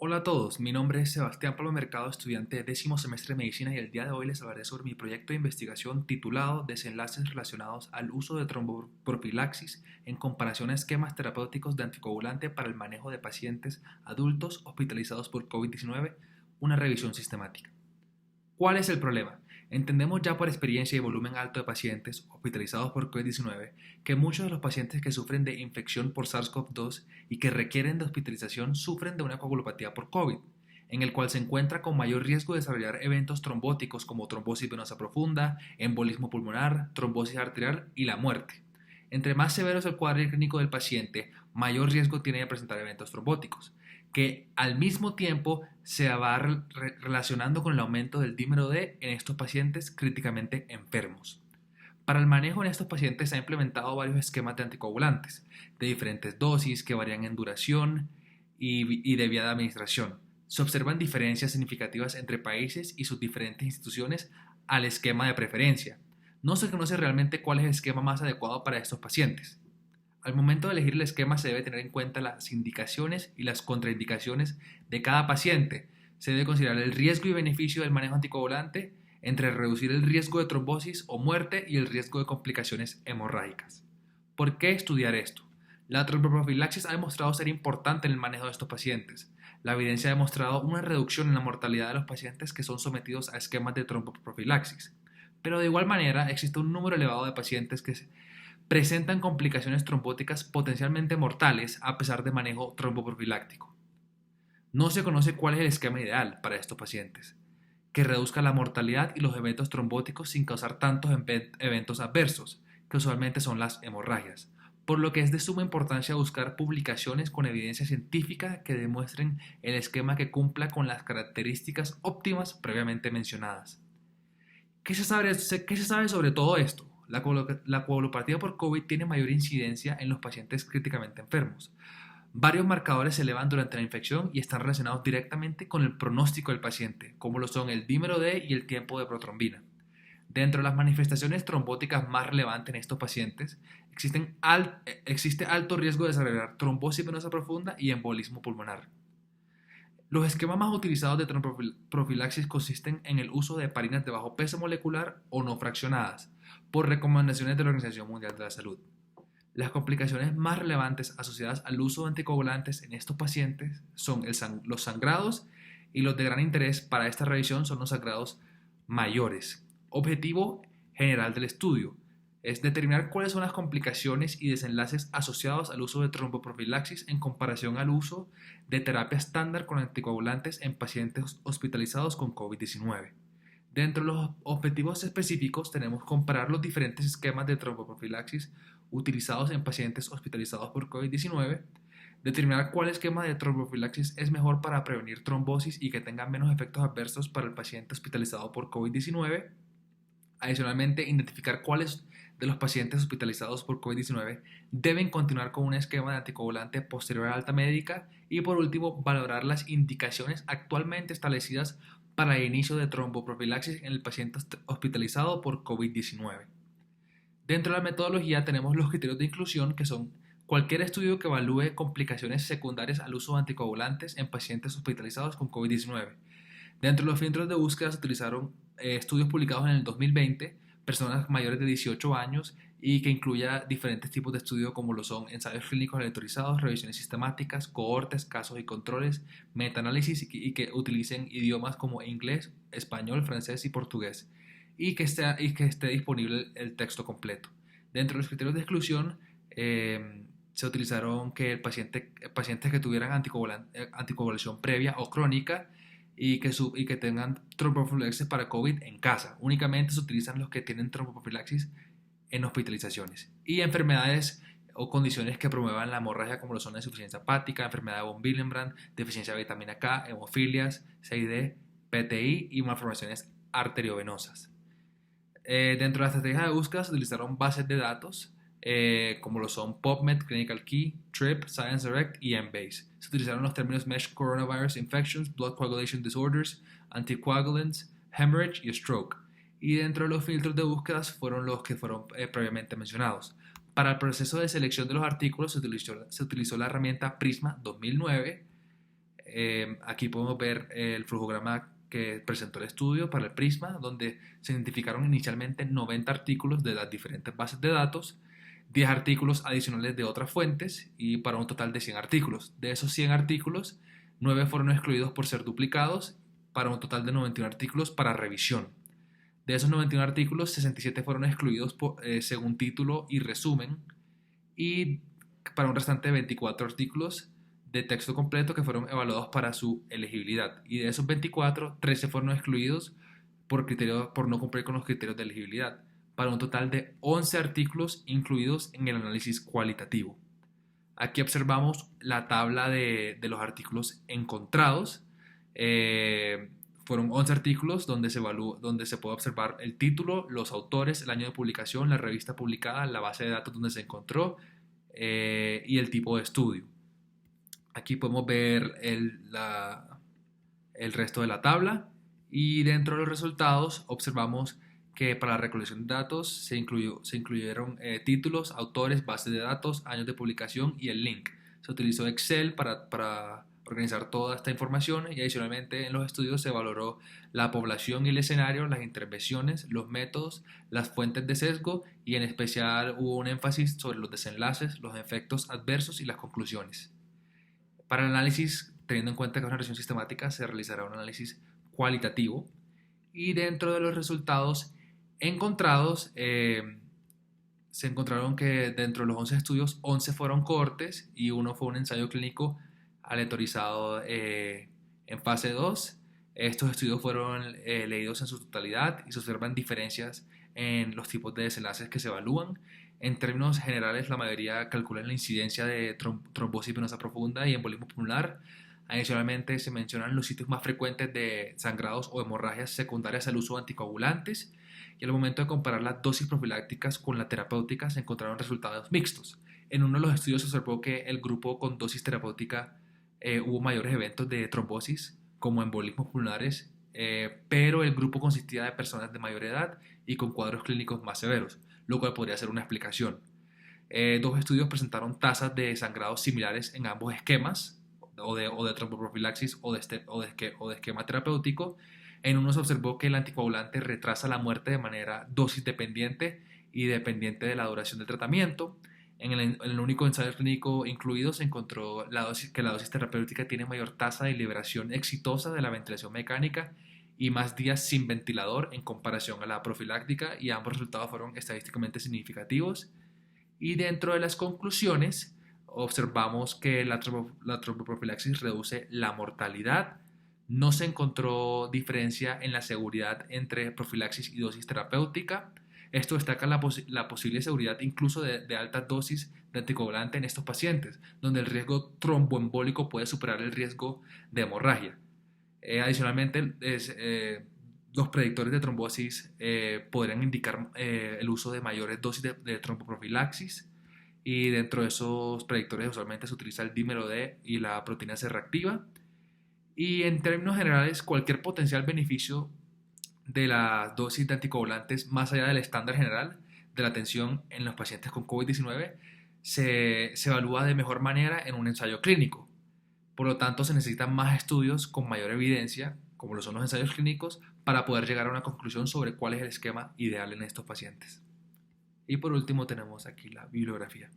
Hola a todos, mi nombre es Sebastián Pablo Mercado, estudiante de décimo semestre de Medicina y el día de hoy les hablaré sobre mi proyecto de investigación titulado Desenlaces relacionados al uso de tromboprofilaxis en comparación a esquemas terapéuticos de anticoagulante para el manejo de pacientes adultos hospitalizados por COVID-19, una revisión sistemática. ¿Cuál es el problema? Entendemos ya por experiencia y volumen alto de pacientes hospitalizados por COVID-19 que muchos de los pacientes que sufren de infección por SARS-CoV-2 y que requieren de hospitalización sufren de una coagulopatía por COVID, en el cual se encuentra con mayor riesgo de desarrollar eventos trombóticos como trombosis venosa profunda, embolismo pulmonar, trombosis arterial y la muerte. Entre más severo es el cuadro clínico del paciente, mayor riesgo tiene de presentar eventos trombóticos, que al mismo tiempo se va relacionando con el aumento del dímero D en estos pacientes críticamente enfermos. Para el manejo en estos pacientes se han implementado varios esquemas de anticoagulantes, de diferentes dosis que varían en duración y de vía de administración. Se observan diferencias significativas entre países y sus diferentes instituciones al esquema de preferencia. No se conoce realmente cuál es el esquema más adecuado para estos pacientes. Al momento de elegir el esquema se debe tener en cuenta las indicaciones y las contraindicaciones de cada paciente. Se debe considerar el riesgo y beneficio del manejo anticoagulante entre reducir el riesgo de trombosis o muerte y el riesgo de complicaciones hemorrágicas. ¿Por qué estudiar esto? La tromboprofilaxis ha demostrado ser importante en el manejo de estos pacientes. La evidencia ha demostrado una reducción en la mortalidad de los pacientes que son sometidos a esquemas de tromboprofilaxis. Pero de igual manera existe un número elevado de pacientes que presentan complicaciones trombóticas potencialmente mortales a pesar de manejo tromboprofiláctico. No se conoce cuál es el esquema ideal para estos pacientes, que reduzca la mortalidad y los eventos trombóticos sin causar tantos eventos adversos, que usualmente son las hemorragias, por lo que es de suma importancia buscar publicaciones con evidencia científica que demuestren el esquema que cumpla con las características óptimas previamente mencionadas. ¿Qué se sabe sobre todo esto? La coagulopatía por COVID tiene mayor incidencia en los pacientes críticamente enfermos. Varios marcadores se elevan durante la infección y están relacionados directamente con el pronóstico del paciente, como lo son el dímero D y el tiempo de protrombina. Dentro de las manifestaciones trombóticas más relevantes en estos pacientes, existe alto riesgo de desarrollar trombosis venosa profunda y embolismo pulmonar. Los esquemas más utilizados de tromboprofilaxis consisten en el uso de heparinas de bajo peso molecular o no fraccionadas, por recomendaciones de la Organización Mundial de la Salud. Las complicaciones más relevantes asociadas al uso de anticoagulantes en estos pacientes son los sangrados, y los de gran interés para esta revisión son los sangrados mayores. Objetivo general del estudio es determinar cuáles son las complicaciones y desenlaces asociados al uso de tromboprofilaxis en comparación al uso de terapia estándar con anticoagulantes en pacientes hospitalizados con COVID-19. Dentro de los objetivos específicos tenemos comparar los diferentes esquemas de tromboprofilaxis utilizados en pacientes hospitalizados por COVID-19, determinar cuál esquema de tromboprofilaxis es mejor para prevenir trombosis y que tenga menos efectos adversos para el paciente hospitalizado por COVID-19. Adicionalmente, identificar cuáles de los pacientes hospitalizados por COVID-19 deben continuar con un esquema de anticoagulante posterior a alta médica y por último, valorar las indicaciones actualmente establecidas para el inicio de tromboprofilaxis en el paciente hospitalizado por COVID-19. Dentro de la metodología tenemos los criterios de inclusión, que son cualquier estudio que evalúe complicaciones secundarias al uso de anticoagulantes en pacientes hospitalizados con COVID-19. Dentro de los filtros de búsqueda se utilizaron estudios publicados en el 2020, personas mayores de 18 años y que incluya diferentes tipos de estudios como lo son ensayos clínicos aleatorizados, revisiones sistemáticas, cohortes, casos y controles, metaanálisis y que utilicen idiomas como inglés, español, francés y portugués y que esté disponible el texto completo. Dentro de los criterios de exclusión se utilizaron que pacientes que tuvieran anticoagulación previa o crónica y que tengan tromboprofilaxis para COVID en casa. Únicamente se utilizan los que tienen tromboprofilaxis en hospitalizaciones. Y enfermedades o condiciones que promuevan la hemorragia como lo son la insuficiencia hepática, enfermedad de von Willebrand, deficiencia de vitamina K, hemofilias, CID, PTI y malformaciones arteriovenosas. Dentro de la estrategia de búsqueda se utilizaron bases de datos como lo son PubMed, Clinical Key, TRIP, ScienceDirect y Embase. Se utilizaron los términos Mesh Coronavirus Infections, Blood Coagulation Disorders, Anticoagulants, Hemorrhage y Stroke. Y dentro de los filtros de búsquedas fueron los que fueron previamente mencionados. Para el proceso de selección de los artículos se utilizó la herramienta Prisma 2009 Aquí podemos ver el flujograma que presentó el estudio para el Prisma, donde se identificaron inicialmente 90 artículos de las diferentes bases de datos, 10 artículos adicionales de otras fuentes y para un total de 100 artículos. De esos 100 artículos, 9 fueron excluidos por ser duplicados, para un total de 91 artículos para revisión. De esos 91 artículos, 67 fueron excluidos según título y resumen, y para un restante de 24 artículos de texto completo que fueron evaluados para su elegibilidad. Y de esos 24, 13 fueron excluidos por no cumplir con los criterios de elegibilidad, para un total de 11 artículos incluidos en el análisis cualitativo. Aquí observamos la tabla de los artículos encontrados. Fueron 11 artículos donde se puede observar el título, los autores, el año de publicación, la revista publicada, la base de datos donde se encontró y el tipo de estudio. Aquí podemos ver el resto de la tabla y dentro de los resultados observamos que para la recolección de datos se incluyeron títulos, autores, bases de datos, años de publicación y el link. Se utilizó Excel para organizar toda esta información y adicionalmente en los estudios se valoró la población y el escenario, las intervenciones, los métodos, las fuentes de sesgo y en especial hubo un énfasis sobre los desenlaces, los efectos adversos y las conclusiones. Para el análisis, teniendo en cuenta que es una revisión sistemática, se realizará un análisis cualitativo y dentro de los resultados encontrados se encontraron que dentro de los 11 estudios, 11 fueron cohortes y uno fue un ensayo clínico aleatorizado en fase 2. Estos estudios fueron leídos en su totalidad y se observan diferencias en los tipos de desenlaces que se evalúan. En términos generales, la mayoría calculan la incidencia de trombosis venosa profunda y embolismo pulmonar. Adicionalmente, se mencionan los sitios más frecuentes de sangrados o hemorragias secundarias al uso de anticoagulantes. Y al momento de comparar las dosis profilácticas con la terapéutica, se encontraron resultados mixtos. En uno de los estudios se observó que el grupo con dosis terapéutica hubo mayores eventos de trombosis, como embolismos pulmonares, pero el grupo consistía de personas de mayor edad y con cuadros clínicos más severos, lo cual podría ser una explicación. Dos estudios presentaron tasas de sangrados similares en ambos esquemas, o de tromboprofilaxis o de esquema terapéutico. En uno se observó que el anticoagulante retrasa la muerte de manera dosis dependiente y dependiente de la duración del tratamiento. En el único ensayo clínico incluido se encontró que la dosis terapéutica tiene mayor tasa de liberación exitosa de la ventilación mecánica y más días sin ventilador en comparación a la profiláctica, y ambos resultados fueron estadísticamente significativos. Y dentro de las conclusiones observamos que la tromboprofilaxis reduce la mortalidad. No se encontró diferencia en la seguridad entre profilaxis y dosis terapéutica. Esto destaca la posible seguridad incluso de altas dosis de anticoagulante en estos pacientes, donde el riesgo tromboembólico puede superar el riesgo de hemorragia. Adicionalmente, los predictores de trombosis podrían indicar el uso de mayores dosis de tromboprofilaxis, y dentro de esos predictores usualmente se utiliza el dímero D y la proteína C reactiva. Y en términos generales, cualquier potencial beneficio de la dosis de anticoagulantes más allá del estándar general de la atención en los pacientes con COVID-19 se evalúa de mejor manera en un ensayo clínico. Por lo tanto, se necesitan más estudios con mayor evidencia, como lo son los ensayos clínicos, para poder llegar a una conclusión sobre cuál es el esquema ideal en estos pacientes. Y por último tenemos aquí la bibliografía.